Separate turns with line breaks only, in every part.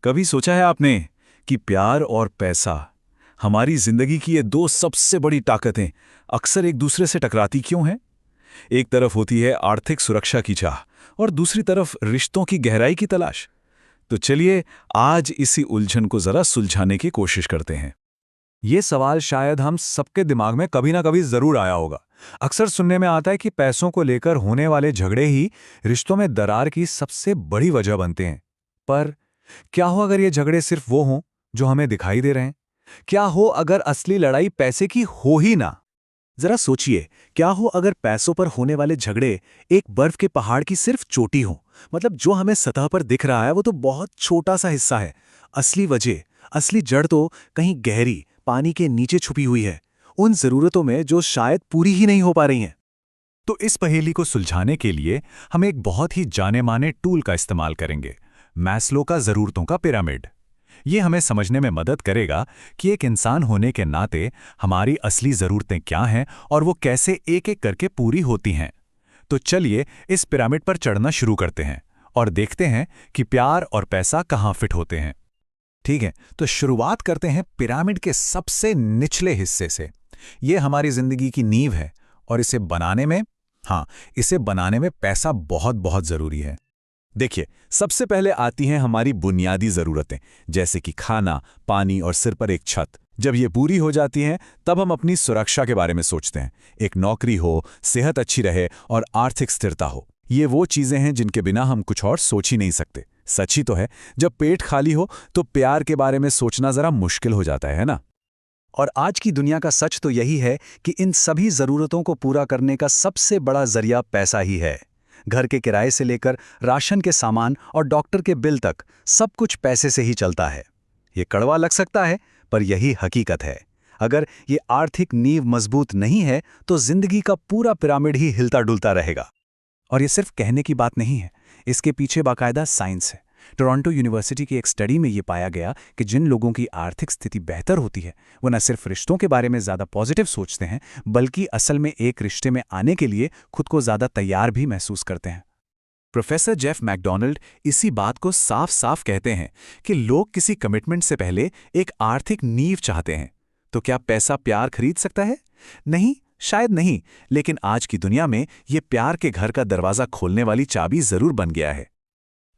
कभी सोचा है आपने कि प्यार और पैसा हमारी जिंदगी की ये दो सबसे बड़ी ताकतें अक्सर एक दूसरे से टकराती क्यों हैं? एक तरफ होती है आर्थिक सुरक्षा की चाह और दूसरी तरफ रिश्तों की गहराई की तलाश। तो चलिए आज इसी उलझन को जरा सुलझाने की कोशिश करते हैं।
ये सवाल शायद हम सबके दिमाग में कभी ना कभी जरूर आया होगा। अक्सर सुनने में आता है कि पैसों को लेकर होने वाले झगड़े ही रिश्तों में दरार की सबसे बड़ी वजह बनते हैं। पर क्या हो अगर ये झगड़े सिर्फ वो हों जो हमें दिखाई दे रहे हैं? क्या हो अगर असली लड़ाई पैसे की हो ही ना?
जरा सोचिए, क्या हो अगर पैसों पर होने वाले झगड़े एक बर्फ के पहाड़ की सिर्फ चोटी हो। मतलब जो हमें सतह पर दिख रहा है वो तो बहुत छोटा सा हिस्सा है। असली वजह, असली जड़ तो कहीं गहरी पानी के नीचे छुपी हुई है, उन जरूरतों में जो शायद पूरी ही नहीं हो पा रही हैं।
तो इस पहेली को सुलझाने के लिए हम एक बहुत ही जाने माने टूल का इस्तेमाल करेंगे, मैस्लो का जरूरतों का पिरामिड। ये हमें समझने में मदद करेगा कि एक इंसान होने के नाते हमारी असली जरूरतें क्या हैं और वो कैसे एक एक करके पूरी होती हैं। तो चलिए इस पिरामिड पर चढ़ना शुरू करते हैं और देखते हैं कि प्यार और पैसा कहाँ फिट होते हैं। ठीक है, तो शुरुआत करते हैं पिरामिड के सबसे निचले हिस्से से। ये हमारी जिंदगी की नींव है और इसे बनाने में पैसा बहुत बहुत जरूरी है। देखिए, सबसे पहले आती हैं हमारी बुनियादी जरूरतें, जैसे कि खाना, पानी और सिर पर एक छत। जब ये पूरी हो जाती हैं, तब हम अपनी सुरक्षा के बारे में सोचते हैं। एक नौकरी हो, सेहत अच्छी रहे और आर्थिक स्थिरता हो। ये वो चीजें हैं जिनके बिना हम कुछ और सोच ही नहीं सकते। सच ही तो है, जब पेट खाली हो तो प्यार के बारे में सोचना जरा मुश्किल हो जाता है ना?
और आज की दुनिया का सच तो यही है कि इन सभी जरूरतों को पूरा करने का सबसे बड़ा जरिया पैसा ही है। घर के किराए से लेकर राशन के सामान और डॉक्टर के बिल तक सब कुछ पैसे से ही चलता है। ये कड़वा लग सकता है, पर यही हकीकत है। अगर ये आर्थिक नींव मजबूत नहीं है तो जिंदगी का पूरा पिरामिड ही हिलता डुलता रहेगा। और ये सिर्फ कहने की बात नहीं है, इसके पीछे बाकायदा साइंस है। टोरंटो यूनिवर्सिटी की एक स्टडी में ये पाया गया कि जिन लोगों की आर्थिक स्थिति बेहतर होती है वो न सिर्फ रिश्तों के बारे में ज़्यादा पॉजिटिव सोचते हैं, बल्कि असल में एक रिश्ते में आने के लिए खुद को ज़्यादा तैयार भी महसूस करते हैं। प्रोफेसर जेफ मैकडॉनल्ड इसी बात को साफ साफ कहते हैं कि लोग किसी कमिटमेंट से पहले एक आर्थिक नींव चाहते हैं। तो क्या पैसा प्यार खरीद सकता है? नहीं, शायद नहीं, लेकिन आज की दुनिया में ये प्यार के घर का दरवाज़ा खोलने वाली चाबी ज़रूर बन गया है।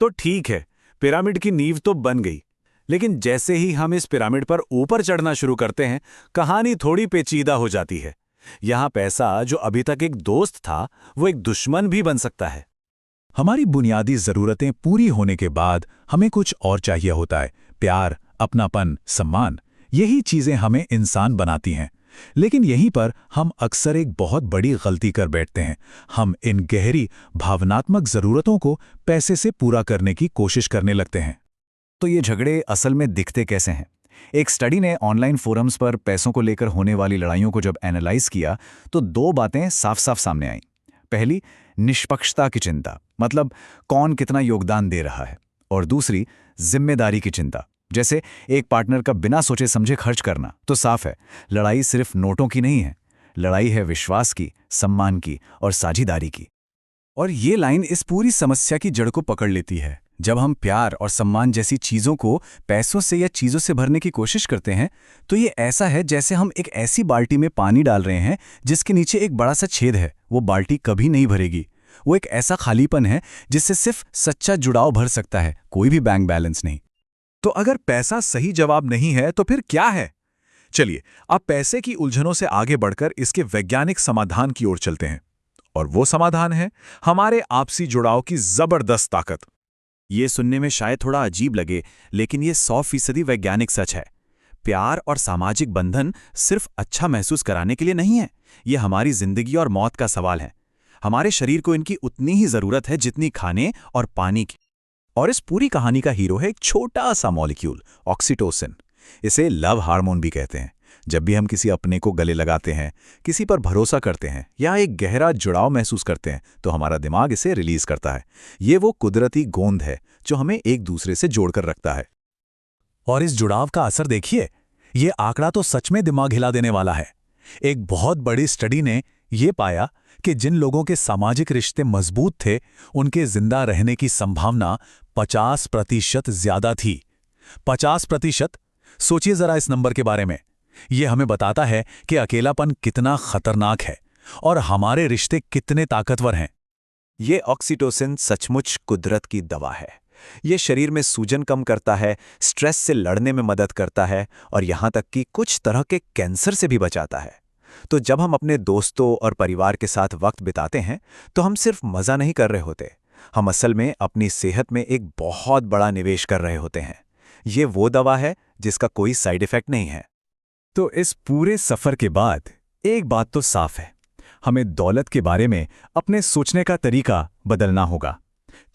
तो ठीक है, पिरामिड की नींव तो बन गई, लेकिन जैसे ही हम इस पिरामिड पर ऊपर चढ़ना शुरू करते हैं, कहानी थोड़ी पेचीदा हो जाती है। यहां पैसा जो अभी तक एक दोस्त था, वो एक दुश्मन भी बन सकता है।
हमारी बुनियादी जरूरतें पूरी होने के बाद हमें कुछ और चाहिए होता है। प्यार, अपनापन, सम्मान, यही चीजें हमें इंसान बनाती हैं। लेकिन यहीं पर हम अक्सर एक बहुत बड़ी गलती कर बैठते हैं। हम इन गहरी भावनात्मक जरूरतों को पैसे से पूरा करने की कोशिश करने लगते हैं।
तो ये झगड़े असल में दिखते कैसे हैं? एक स्टडी ने ऑनलाइन फोरम्स पर पैसों को लेकर होने वाली लड़ाइयों को जब एनालाइज किया तो दो बातें साफ साफ सामने आईं। पहली, निष्पक्षता की चिंता, मतलब कौन कितना योगदान दे रहा है। और दूसरी, जिम्मेदारी की चिंता, जैसे एक पार्टनर का बिना सोचे समझे खर्च करना। तो साफ है, लड़ाई सिर्फ नोटों की नहीं है, लड़ाई है विश्वास की, सम्मान की और साझेदारी की। और ये लाइन इस पूरी समस्या की जड़ को पकड़ लेती है। जब हम प्यार और सम्मान जैसी चीज़ों को पैसों से या चीज़ों से भरने की कोशिश करते हैं, तो ये ऐसा है जैसे हम एक ऐसी बाल्टी में पानी डाल रहे हैं जिसके नीचे एक बड़ा सा छेद है। वो बाल्टी कभी नहीं भरेगी। वो एक ऐसा खालीपन है जिससे सिर्फ सच्चा जुड़ाव भर सकता है, कोई भी बैंक बैलेंस नहीं। तो अगर पैसा सही जवाब नहीं है तो फिर क्या है? चलिए अब पैसे की उलझनों से आगे बढ़कर इसके वैज्ञानिक समाधान की ओर चलते हैं। और वो समाधान है हमारे आपसी जुड़ाव की जबरदस्त ताकत। ये सुनने में शायद थोड़ा अजीब लगे, लेकिन ये 100% वैज्ञानिक सच है। प्यार और सामाजिक बंधन सिर्फ अच्छा महसूस कराने के लिए नहीं है, ये हमारी जिंदगी और मौत का सवाल है। हमारे शरीर को इनकी उतनी ही जरूरत है जितनी खाने और पानी की। और इस पूरी कहानी का हीरो है एक छोटा सा मॉलिक्यूल, ऑक्सीटोसिन। इसे लव हार्मोन भी कहते हैं। जब भी हम किसी अपने को गले लगाते हैं, किसी पर भरोसा करते हैं या एक गहरा जुड़ाव महसूस करते हैं, तो हमारा दिमाग इसे रिलीज करता है। ये वो कुदरती गोंद है जो हमें एक दूसरे से जोड़कर रखता है। और इस जुड़ाव का असर देखिए, ये आंकड़ा तो सच में दिमाग हिला देने वाला है। एक बहुत बड़ी स्टडी ने ये पाया कि जिन लोगों के सामाजिक रिश्ते मजबूत थे, उनके जिंदा रहने की संभावना 50% ज्यादा थी।
50%। सोचिए जरा इस नंबर के बारे में। ये हमें बताता है कि अकेलापन कितना खतरनाक है और हमारे रिश्ते कितने ताकतवर हैं।
ये ऑक्सीटोसिन सचमुच कुदरत की दवा है। ये शरीर में सूजन कम करता है, स्ट्रेस से लड़ने में मदद करता है और यहाँ तक कि कुछ तरह के कैंसर से भी बचाता है। तो जब हम अपने दोस्तों और परिवार के साथ वक्त बिताते हैं तो हम सिर्फ मज़ा नहीं कर रहे होते, हम असल में अपनी सेहत में एक बहुत बड़ा निवेश कर रहे होते हैं। ये वो दवा है जिसका कोई साइड इफेक्ट नहीं है।
तो इस पूरे सफर के बाद एक बात तो साफ है, हमें दौलत के बारे में अपने सोचने का तरीका बदलना होगा।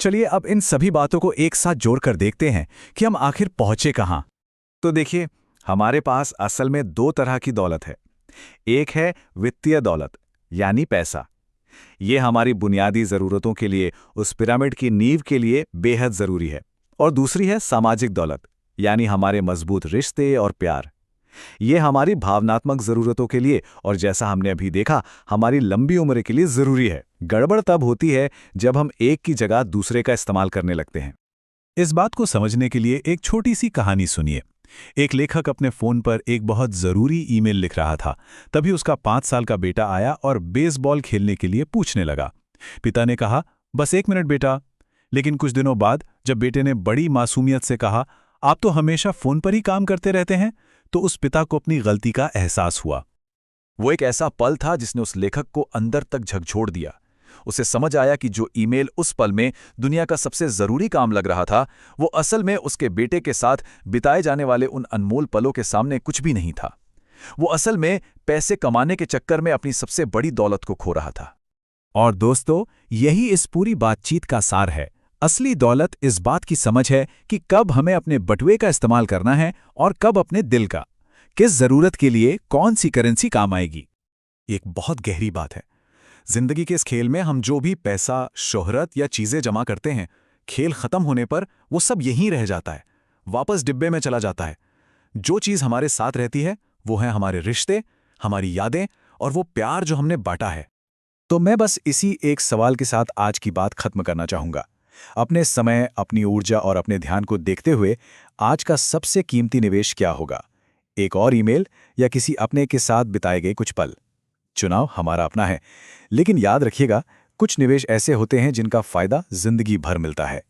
चलिए अब इन सभी बातों को एक साथ जोड़कर देखते हैं कि हम आखिर पहुंचे कहां।
तो देखिए, हमारे पास असल में दो तरह की दौलत है। एक है वित्तीय दौलत, यानी पैसा। ये हमारी बुनियादी ज़रूरतों के लिए, उस पिरामिड की नींव के लिए बेहद ज़रूरी है। और दूसरी है सामाजिक दौलत, यानी हमारे मजबूत रिश्ते और प्यार। ये हमारी भावनात्मक ज़रूरतों के लिए और जैसा हमने अभी देखा, हमारी लंबी उम्र के लिए ज़रूरी है। गड़बड़ तब होती है जब हम एक की जगह दूसरे का इस्तेमाल करने लगते हैं।
इस बात को समझने के लिए एक छोटी सी कहानी सुनिए। एक लेखक अपने फोन पर एक बहुत जरूरी ईमेल लिख रहा था। तभी उसका 5 साल का बेटा आया और बेसबॉल खेलने के लिए पूछने लगा। पिता ने कहा, बस 1 मिनट बेटा। लेकिन कुछ दिनों बाद जब बेटे ने बड़ी मासूमियत से कहा, आप तो हमेशा फोन पर ही काम करते रहते हैं, तो उस पिता को अपनी गलती का एहसास हुआ।
वो एक ऐसा पल था जिसने उस लेखक को अंदर तक झकझोर दिया। उसे समझ आया कि जो ईमेल उस पल में दुनिया का सबसे ज़रूरी काम लग रहा था, वो असल में उसके बेटे के साथ बिताए जाने वाले उन अनमोल पलों के सामने कुछ भी नहीं था। वो असल में पैसे कमाने के चक्कर में अपनी सबसे बड़ी दौलत को खो रहा था।
और दोस्तों, यही इस पूरी बातचीत का सार है। असली दौलत इस बात की समझ है कि कब हमें अपने बटुए का इस्तेमाल करना है और कब अपने दिल का। किस जरूरत के लिए कौन सी करेंसी काम आएगी।
एक बहुत गहरी बात है। जिंदगी के इस खेल में हम जो भी पैसा, शोहरत या चीजें जमा करते हैं, खेल खत्म होने पर वो सब यहीं रह जाता है, वापस डिब्बे में चला जाता है। जो चीज हमारे साथ रहती है वो है हमारे रिश्ते, हमारी यादें और वो प्यार जो हमने बांटा है। तो मैं बस इसी एक सवाल के साथ आज की बात खत्म करना चाहूंगा। अपने समय, अपनी ऊर्जा और अपने ध्यान को देखते हुए आज का सबसे कीमती निवेश क्या होगा? एक और ईमेल या किसी अपने के साथ बिताए गए कुछ पल? चुनाव हमारा अपना है, लेकिन याद रखिएगा, कुछ निवेश ऐसे होते हैं जिनका फायदा जिंदगी भर मिलता है।